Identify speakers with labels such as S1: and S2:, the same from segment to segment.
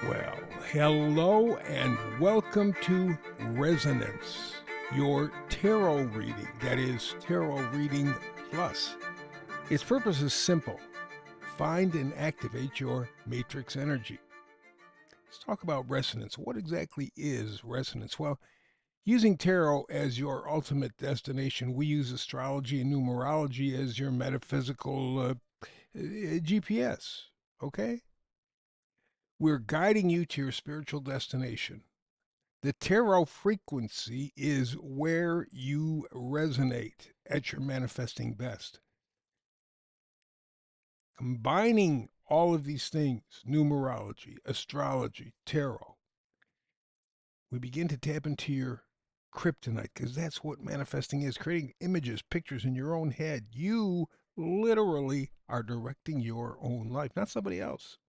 S1: Well, hello and welcome to Resonance, your tarot reading. That is Tarot Reading Plus. Its purpose is simple: find and activate your matrix energy. Let's talk about resonance. What exactly is resonance? Well, using tarot as your ultimate destination, we use astrology and numerology as your metaphysical GPS. Okay? We're guiding you to your spiritual destination. The tarot frequency is where you resonate at your manifesting best. Combining all of these things, numerology, astrology, tarot, we begin to tap into your kryptonite because that's what manifesting is, creating images, pictures in your own head. You literally are directing your own life, not somebody else.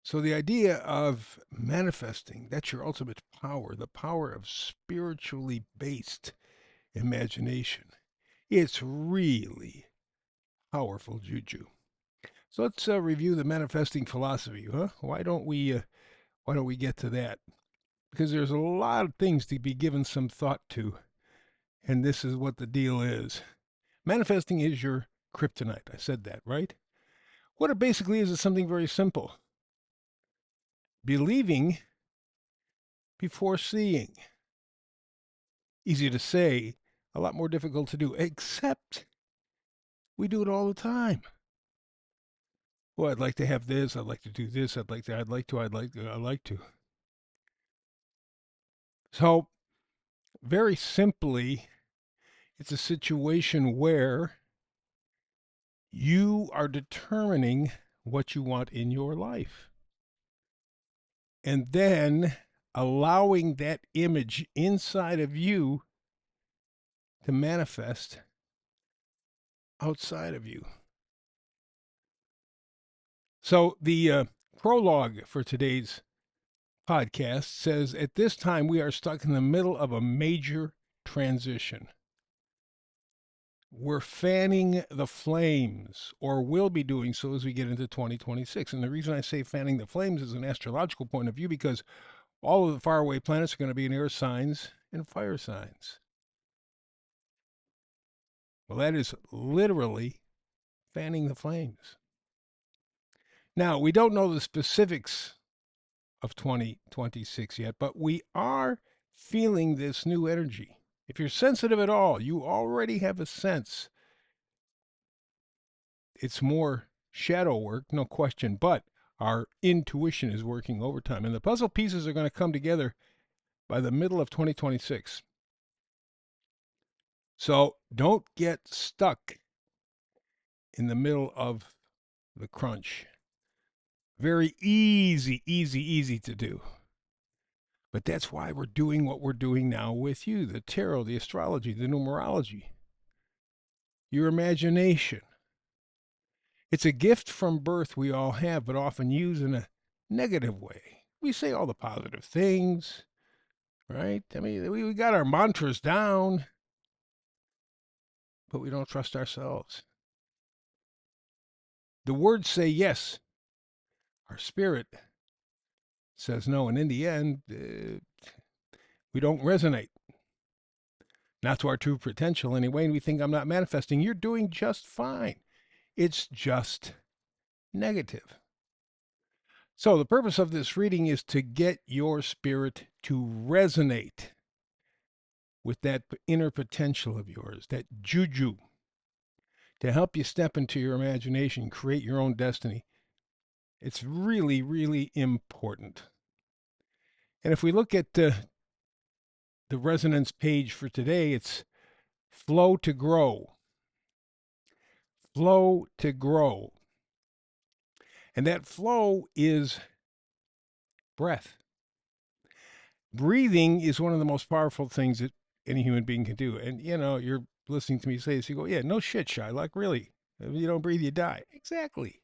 S1: So the idea of manifesting, that's your ultimate power, the power of spiritually based imagination. It's really powerful juju. So let's review the manifesting philosophy, huh? Why don't we get to that? Because there's a lot of things to be given some thought to, and this is what the deal is. Manifesting is your kryptonite. I said that, right? What it basically is something very simple: believing before seeing. Easy to say, a lot more difficult to do, except we do it all the time. Well, I'd like to have this, I'd like to do this, I'd like to. So, very simply, it's a situation where you are determining what you want in your life and then allowing that image inside of you to manifest outside of you. So, the prologue for today's podcast says at this time we are stuck in the middle of a major transition. We're fanning the flames, or will be doing so as we get into 2026. And the reason I say fanning the flames is an astrological point of view because all of the faraway planets are going to be in air signs and fire signs. Well, that is literally fanning the flames. Now, we don't know the specifics of 2026 yet, but we are feeling this new energy. If you're sensitive at all, you already have a sense. It's more shadow work, no question, but our intuition is working overtime. And the puzzle pieces are going to come together by the middle of 2026. So don't get stuck in the middle of the crunch. Very easy to do. But that's why we're doing what we're doing now with you: the tarot, the astrology, the numerology, your imagination. It's a gift from birth we all have, but often use in a negative way. We say all the positive things, right? I mean, we got our mantras down, but we don't trust ourselves. The words say yes, our spirit says no, and in the end, we don't resonate. Not to our true potential anyway, and we think I'm not manifesting. You're doing just fine. It's just negative. So, the purpose of this reading is to get your spirit to resonate with that inner potential of yours, that juju, to help you step into your imagination, create your own destiny. It's really important. And if we look at the resonance page for today, it's flow to grow. Flow to grow. And that flow is breath. Breathing is one of the most powerful things that any human being can do. And, you're listening to me say this, you go, yeah, no shit, Shylock, really. If you don't breathe, you die. Exactly.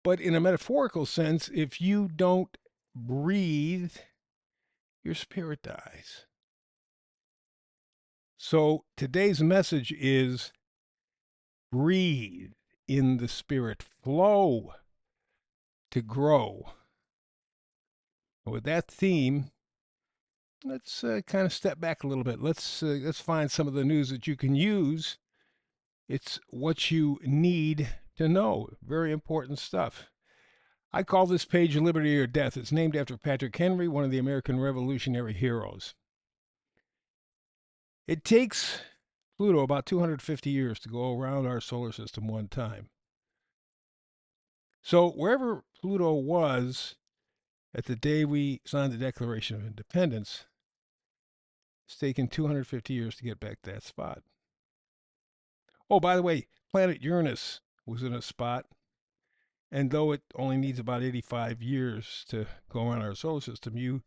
S1: But in a metaphorical sense, if you don't breathe, your spirit dies. So today's message is breathe in the spirit, flow to grow. With that theme, let's kind of step back a little bit. Let's find some of the news that you can use. It's what you need to know. Very important stuff. I call this page Liberty or Death. It's named after Patrick Henry, one of the American Revolutionary heroes. It takes Pluto about 250 years to go around our solar system one time. So wherever Pluto was at the day we signed the Declaration of Independence, it's taken 250 years to get back to that spot. Oh, by the way, planet Uranus was in a spot, and though it only needs about 85 years to go around our solar system, you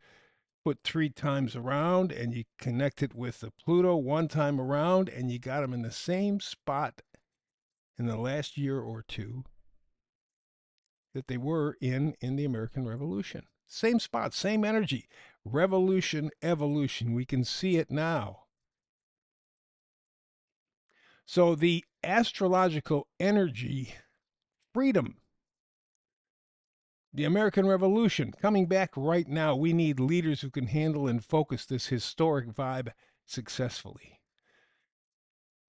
S1: put 3 times around and you connect it with the Pluto 1 time around, and you got them in the same spot in the last year or two that they were in the American Revolution. Same spot, same energy. Revolution, evolution. We can see it now. So the astrological energy, freedom, the American Revolution coming back right now. We need leaders who can handle and focus this historic vibe successfully.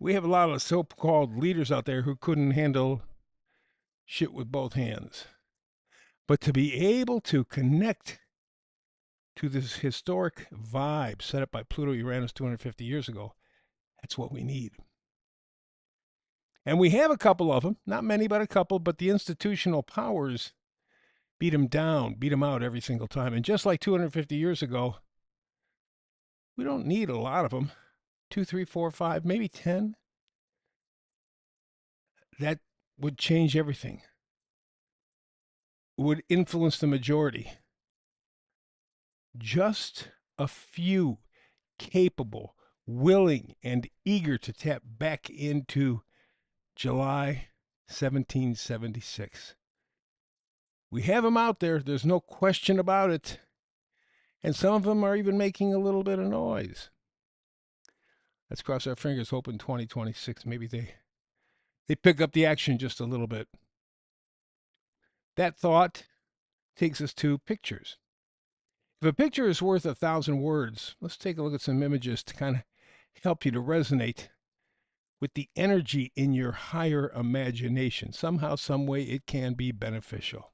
S1: We have a lot of so-called leaders out there who couldn't handle shit with both hands. But to be able to connect to this historic vibe set up by Pluto Uranus 250 years ago, that's what we need. And we have a couple of them, not many, but a couple, but the institutional powers beat them down, beat them out every single time. And just like 250 years ago, we don't need a lot of them. 2, 3, 4, 5, maybe 10. That would change everything. Would influence the majority. Just a few capable, willing, and eager to tap back into July 1776. We have them out there. There's no question about it. And some of them are even making a little bit of noise. Let's cross our fingers, hope in 2026 maybe they pick up the action just a little bit. That thought takes us to pictures. If a picture is worth 1,000 words, let's take a look at some images to kind of help you to resonate with the energy in your higher imagination. Somehow, some way, it can be beneficial.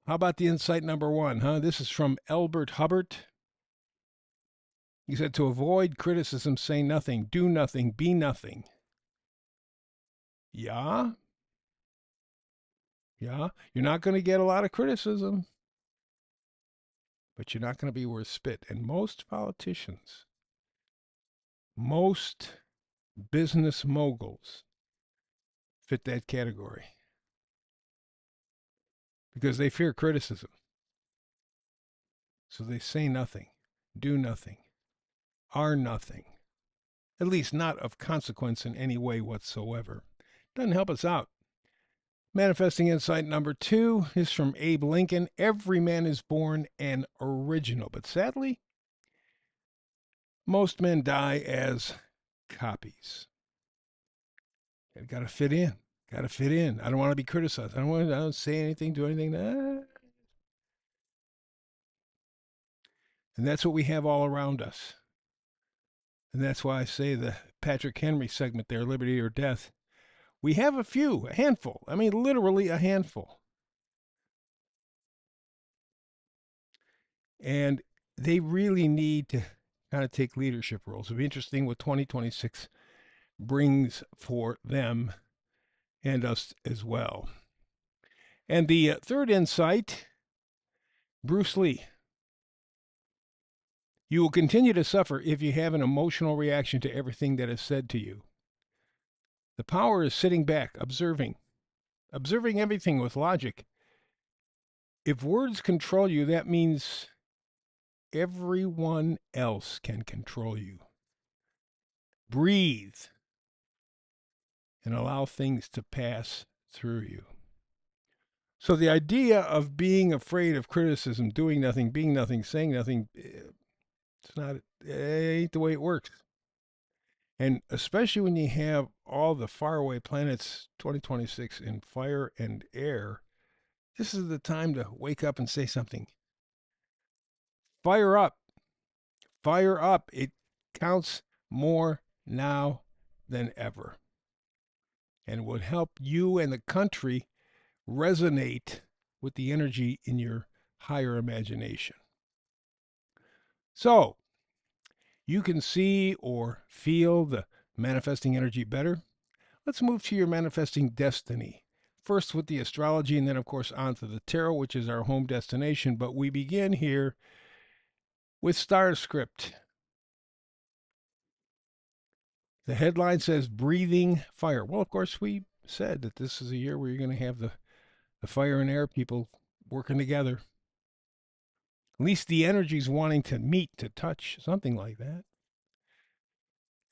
S1: How about the insight number 1, huh? This is from Elbert Hubbard. He said, to avoid criticism, say nothing, do nothing, be nothing. Yeah? Yeah? You're not going to get a lot of criticism, but you're not going to be worth spit. And most politicians, most business moguls fit that category because they fear criticism. So they say nothing, do nothing, are nothing, at least not of consequence in any way whatsoever. Doesn't help us out. Manifesting insight number 2 is from Abe Lincoln. Every man is born an original, but sadly, most men die as copies. Got to fit in. Got to fit in. I don't want to be criticized. I don't say anything, do anything. And that's what we have all around us. And that's why I say the Patrick Henry segment there, Liberty or Death. We have a few, a handful. I mean, literally a handful. And they really need to kind of take leadership roles. It'll be interesting what 2026 brings for them and us as well. And the third insight, Bruce Lee. You will continue to suffer if you have an emotional reaction to everything that is said to you. The power is sitting back, observing everything with logic. If words control you, that means everyone else can control you. Breathe and allow things to pass through you. So the idea of being afraid of criticism, doing nothing, being nothing, saying nothing, it ain't the way it works. And especially when you have all the faraway planets 2026 in fire and air, This is the time to wake up and say something. Fire up. Fire up. It counts more now than ever, and would help you and the country resonate with the energy in your higher imagination. So, you can see or feel the manifesting energy better. Let's move to your manifesting destiny. First with the astrology, and then, of course, on to the tarot, which is our home destination. But we begin here with Star Script. The headline says breathing fire. Well, of course, we said that this is a year where you're going to have the fire and air people working together. At least the energy's wanting to meet, to touch, something like that.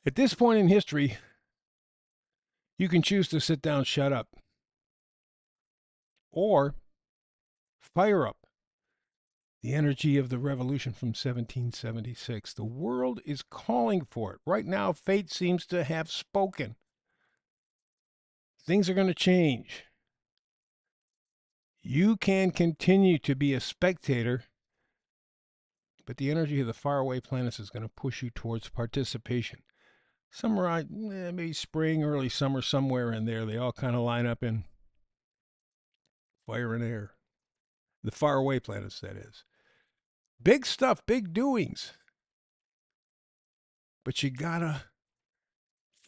S1: At this point in history, you can choose to sit down, shut up, or fire up the energy of the revolution from 1776. The world is calling for it. Right now, fate seems to have spoken. Things are going to change. You can continue to be a spectator, but the energy of the faraway planets is going to push you towards participation. Summer, maybe spring, early summer, somewhere in there, they all kind of line up in fire and air. The faraway planets, that is. Big stuff, big doings. But you gotta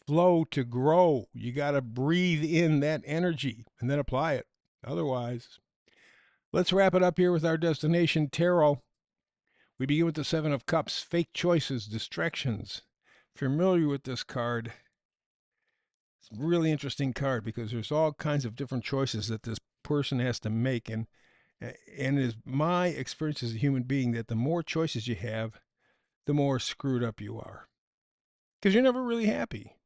S1: flow to grow. You gotta breathe in that energy and then apply it. Otherwise, let's wrap it up here with our destination tarot. We begin with the Seven of Cups, fake choices, distractions. Familiar with this card? It's a really interesting card because there's all kinds of different choices that this person has to make, and it is my experience as a human being that the more choices you have, the more screwed up you are. Because you're never really happy.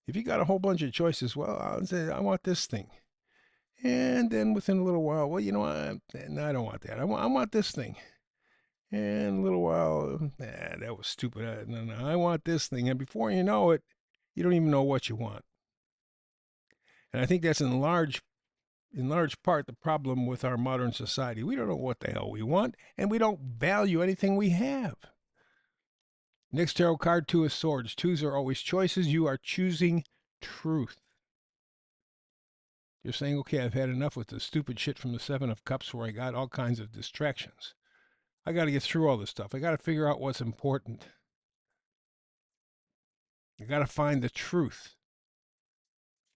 S1: If you got a whole bunch of choices, well, I'll say, I want this thing. And then within a little while, well, no, I don't want that. I want this thing. And a little while, that was stupid. No, I want this thing. And before you know it, you don't even know what you want. And I think that's in large part the problem with our modern society. We don't know what the hell we want, and we don't value anything we have. Next tarot card, Two of Swords. Twos are always choices. You are choosing truth. You're saying, okay, I've had enough with the stupid shit from the Seven of Cups where I got all kinds of distractions. I got to get through all this stuff. I got to figure out what's important. I got to find the truth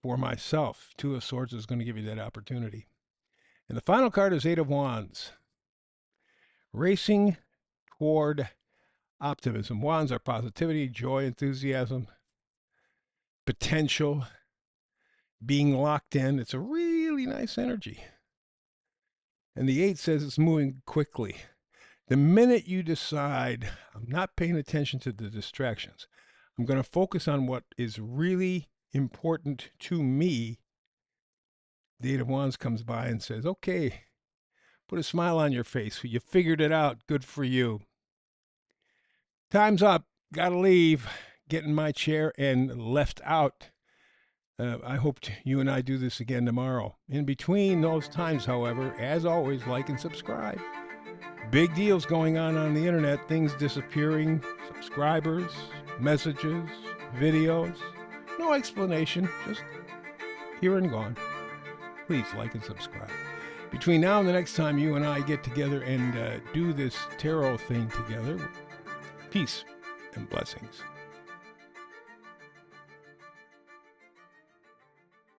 S1: for myself. Two of Swords is going to give you that opportunity. And the final card is Eight of Wands. Racing toward optimism. Wands are positivity, joy, enthusiasm, potential, being locked in. It's a really nice energy. And the 8 says it's moving quickly. The minute you decide, I'm not paying attention to the distractions, I'm going to focus on what is really important to me, the 8 of Wands comes by and says, okay, put a smile on your face. You figured it out. Good for you. Time's up. Gotta leave. Get in my chair and left out. I hope you and I do this again tomorrow. In between those times, however, as always, like and subscribe. Big deals going on the internet. Things disappearing. Subscribers, messages, videos. No explanation. Just here and gone. Please like and subscribe. Between now and the next time you and I get together and do this tarot thing together, peace and blessings.